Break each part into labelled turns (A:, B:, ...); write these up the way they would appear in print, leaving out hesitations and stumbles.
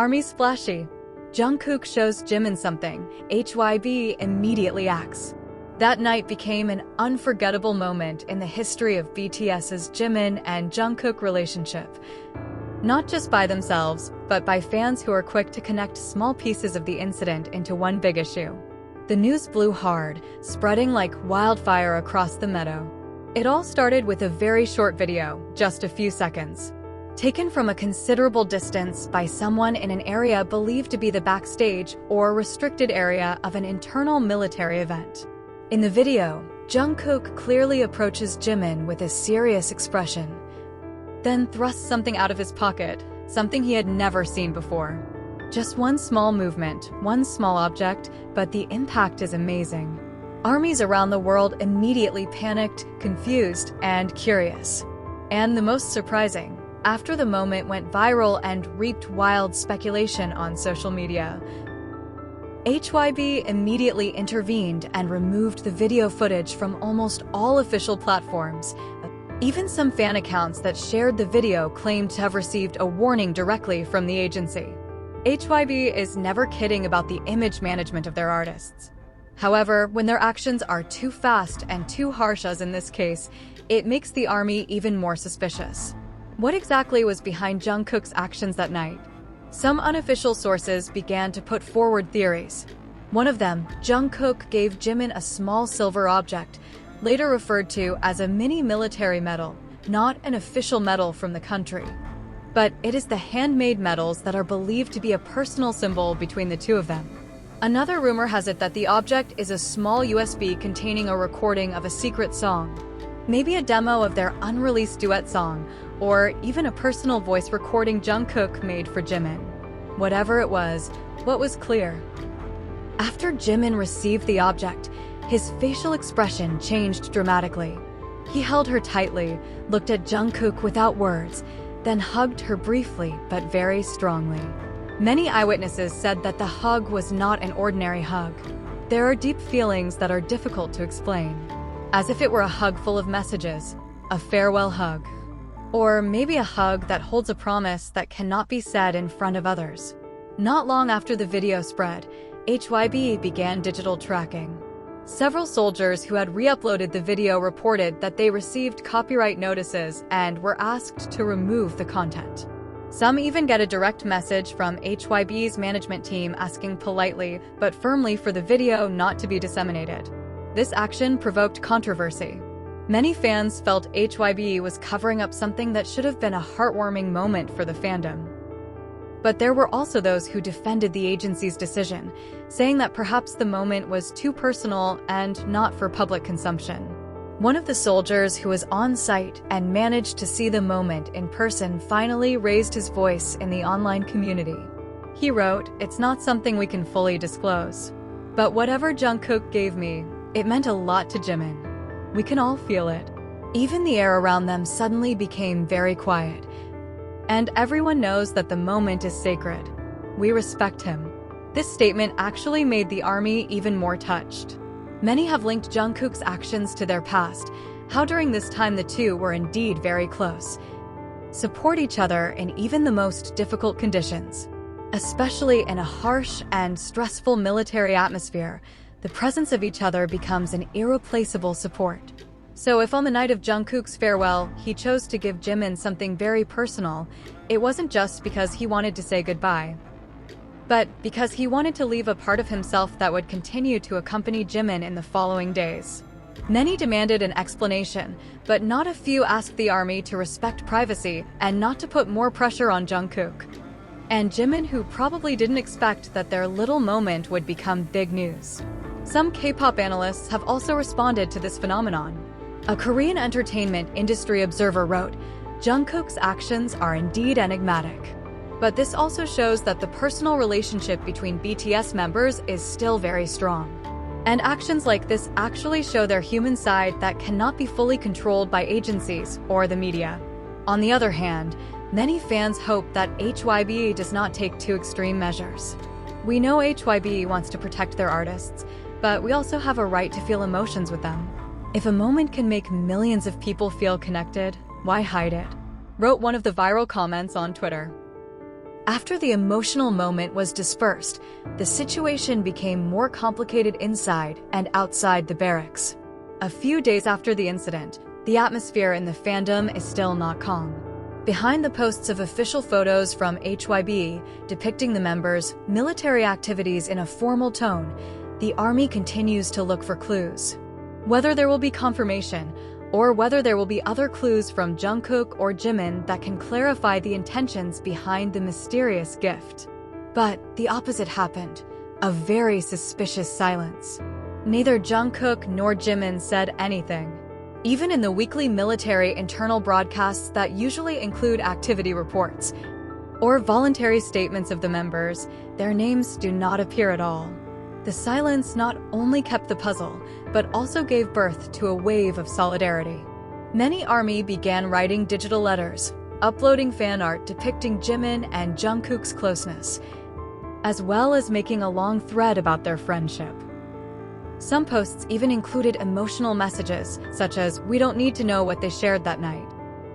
A: ARMY splashy. Jungkook shows Jimin something. HYBE immediately acts. That night became an unforgettable moment in the history of BTS's Jimin and Jungkook relationship. Not just by themselves, but by fans who are quick to connect small pieces of the incident into one big issue. The news blew hard, spreading like wildfire across the meadow. It all started with a very short video, just a few seconds, taken from a considerable distance by someone in an area believed to be the backstage or restricted area of an internal military event. In the video, Jungkook clearly approaches Jimin with a serious expression, then thrusts something out of his pocket, something he had never seen before. Just one small movement, one small object, but the impact is amazing. Armies around the world immediately panicked, confused, and curious. And the most surprising, after the moment went viral and reaped wild speculation on social media, HYBE immediately intervened and removed the video footage from almost all official platforms. Even some fan accounts that shared the video claimed to have received a warning directly from the agency. HYBE is never kidding about the image management of their artists. However, when their actions are too fast and too harsh, as in this case, it makes the ARMY even more suspicious. What exactly was behind Jungkook's actions that night? Some unofficial sources began to put forward theories. One of them, Jungkook gave Jimin a small silver object, later referred to as a mini military medal, not an official medal from the country. But it is the handmade medals that are believed to be a personal symbol between the two of them. Another rumor has it that the object is a small USB containing a recording of a secret song, maybe a demo of their unreleased duet song, or even a personal voice recording Jungkook made for Jimin. Whatever it was, what was clear? After Jimin received the object, his facial expression changed dramatically. He held her tightly, looked at Jungkook without words, then hugged her briefly but very strongly. Many eyewitnesses said that the hug was not an ordinary hug. There are deep feelings that are difficult to explain, as if it were a hug full of messages, a farewell hug. Or maybe a hug that holds a promise that cannot be said in front of others. Not long after the video spread, HYBE began digital tracking. Several soldiers who had re-uploaded the video reported that they received copyright notices and were asked to remove the content. Some even get a direct message from HYBE's management team asking politely but firmly for the video not to be disseminated. This action provoked controversy. Many fans felt HYBE was covering up something that should have been a heartwarming moment for the fandom. But there were also those who defended the agency's decision, saying that perhaps the moment was too personal and not for public consumption. One of the soldiers who was on site and managed to see the moment in person finally raised his voice in the online community. He wrote, "It's not something we can fully disclose. But whatever Jungkook gave me, it meant a lot to Jimin. We can all feel it." Even the air around them suddenly became very quiet. And everyone knows that the moment is sacred. We respect him. This statement actually made the ARMY even more touched. Many have linked Jungkook's actions to their past, how during this time the two were indeed very close, support each other in even the most difficult conditions. Especially in a harsh and stressful military atmosphere, the presence of each other becomes an irreplaceable support. So if on the night of Jungkook's farewell, he chose to give Jimin something very personal, it wasn't just because he wanted to say goodbye, but because he wanted to leave a part of himself that would continue to accompany Jimin in the following days. Many demanded an explanation, but not a few asked the ARMY to respect privacy and not to put more pressure on Jungkook and Jimin, who probably didn't expect that their little moment would become big news. Some K-pop analysts have also responded to this phenomenon. A Korean entertainment industry observer wrote, "Jungkook's actions are indeed enigmatic. But this also shows that the personal relationship between BTS members is still very strong. And actions like this actually show their human side that cannot be fully controlled by agencies or the media." On the other hand, many fans hope that HYBE does not take too extreme measures. We know HYBE wants to protect their artists, but we also have a right to feel emotions with them. If a moment can make millions of people feel connected, why hide it? Wrote one of the viral comments on Twitter. After the emotional moment was dispersed, the situation became more complicated inside and outside the barracks. A few days after the incident, the atmosphere in the fandom is still not calm. Behind the posts of official photos from HYBE depicting the members' military activities in a formal tone, the army continues to look for clues. Whether there will be confirmation, or whether there will be other clues from Jungkook or Jimin that can clarify the intentions behind the mysterious gift. But the opposite happened, a very suspicious silence. Neither Jungkook nor Jimin said anything. Even in the weekly military internal broadcasts that usually include activity reports or voluntary statements of the members, their names do not appear at all. The silence not only kept the puzzle, but also gave birth to a wave of solidarity. Many ARMY began writing digital letters, uploading fan art depicting Jimin and Jungkook's closeness, as well as making a long thread about their friendship. Some posts even included emotional messages, such as, "We don't need to know what they shared that night.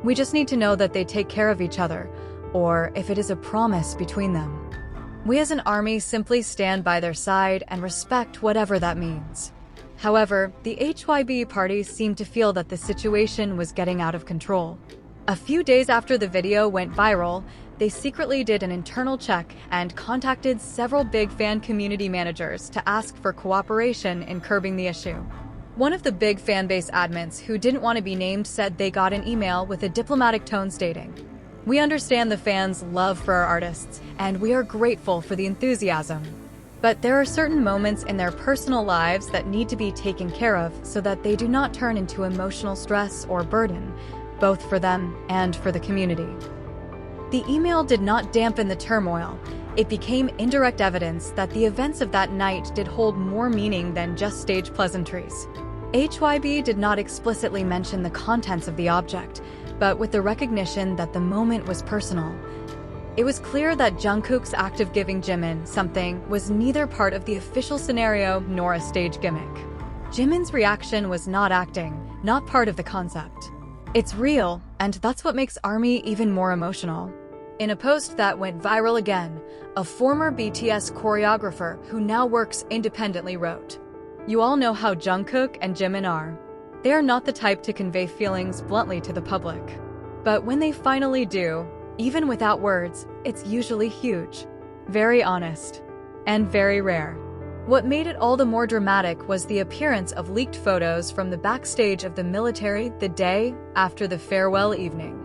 A: We just need to know that they take care of each other," or if it is a promise between them. We as an army simply stand by their side and respect whatever that means. However, the HYBE party seemed to feel that the situation was getting out of control. A few days after the video went viral, they secretly did an internal check and contacted several big fan community managers to ask for cooperation in curbing the issue. One of the big fanbase admins who didn't want to be named said they got an email with a diplomatic tone stating, "We understand the fans' love for our artists, and we are grateful for the enthusiasm. But there are certain moments in their personal lives that need to be taken care of so that they do not turn into emotional stress or burden, both for them and for the community." The email did not dampen the turmoil. It became indirect evidence that the events of that night did hold more meaning than just stage pleasantries. HYBE did not explicitly mention the contents of the object, but with the recognition that the moment was personal. It was clear that Jungkook's act of giving Jimin something was neither part of the official scenario nor a stage gimmick. Jimin's reaction was not acting, not part of the concept. It's real, and that's what makes ARMY even more emotional. In a post that went viral again, a former BTS choreographer who now works independently wrote, "You all know how Jungkook and Jimin are. They are not the type to convey feelings bluntly to the public. But when they finally do, even without words, it's usually huge, very honest, and very rare." What made it all the more dramatic was the appearance of leaked photos from the backstage of the military the day after the farewell evening.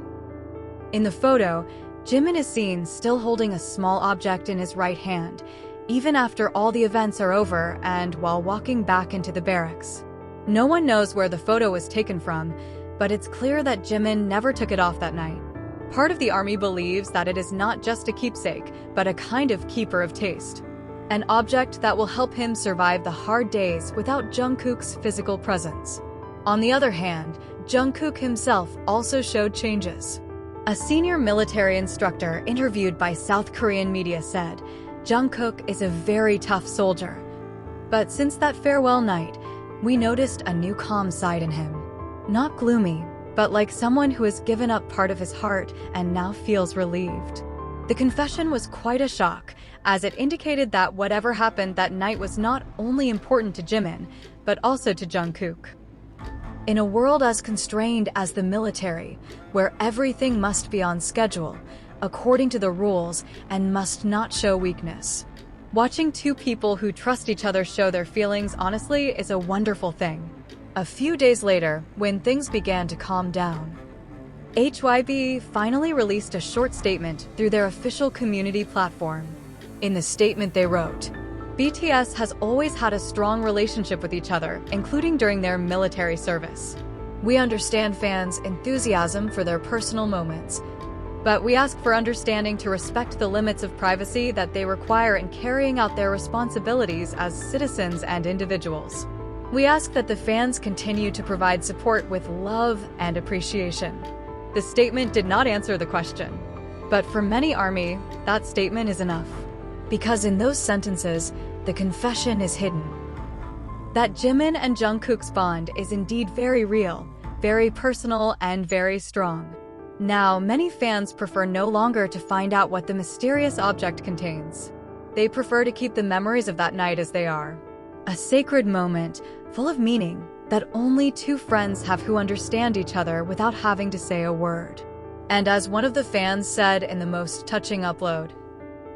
A: In the photo, Jimin is seen still holding a small object in his right hand, even after all the events are over and while walking back into the barracks. No one knows where the photo was taken from, but it's clear that Jimin never took it off that night. Part of the army believes that it is not just a keepsake, but a kind of keeper of taste. An object that will help him survive the hard days without Jungkook's physical presence. On the other hand, Jungkook himself also showed changes. A senior military instructor interviewed by South Korean media said, "Jungkook is a very tough soldier. But since that farewell night, we noticed a new calm side in him. Not gloomy, but like someone who has given up part of his heart and now feels relieved." The confession was quite a shock, as it indicated that whatever happened that night was not only important to Jimin, but also to Jungkook. In a world as constrained as the military, where everything must be on schedule, according to the rules, and must not show weakness, watching two people who trust each other show their feelings honestly is a wonderful thing. A few days later, when things began to calm down, HYBE finally released a short statement through their official community platform. In the statement they wrote, "BTS has always had a strong relationship with each other, including during their military service. We understand fans' enthusiasm for their personal moments, but we ask for understanding to respect the limits of privacy that they require in carrying out their responsibilities as citizens and individuals. We ask that the fans continue to provide support with love and appreciation." The statement did not answer the question, but for many ARMY, that statement is enough. Because in those sentences, the confession is hidden. That Jimin and Jungkook's bond is indeed very real, very personal, and very strong. Now, many fans prefer no longer to find out what the mysterious object contains. They prefer to keep the memories of that night as they are. A sacred moment, full of meaning, that only two friends have who understand each other without having to say a word. And as one of the fans said in the most touching upload,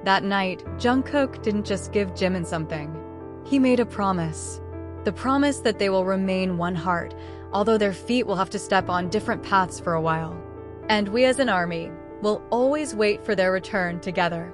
A: that night, Jungkook didn't just give Jimin something. He made a promise. The promise that they will remain one heart, although their feet will have to step on different paths for a while. And we as an army will always wait for their return together.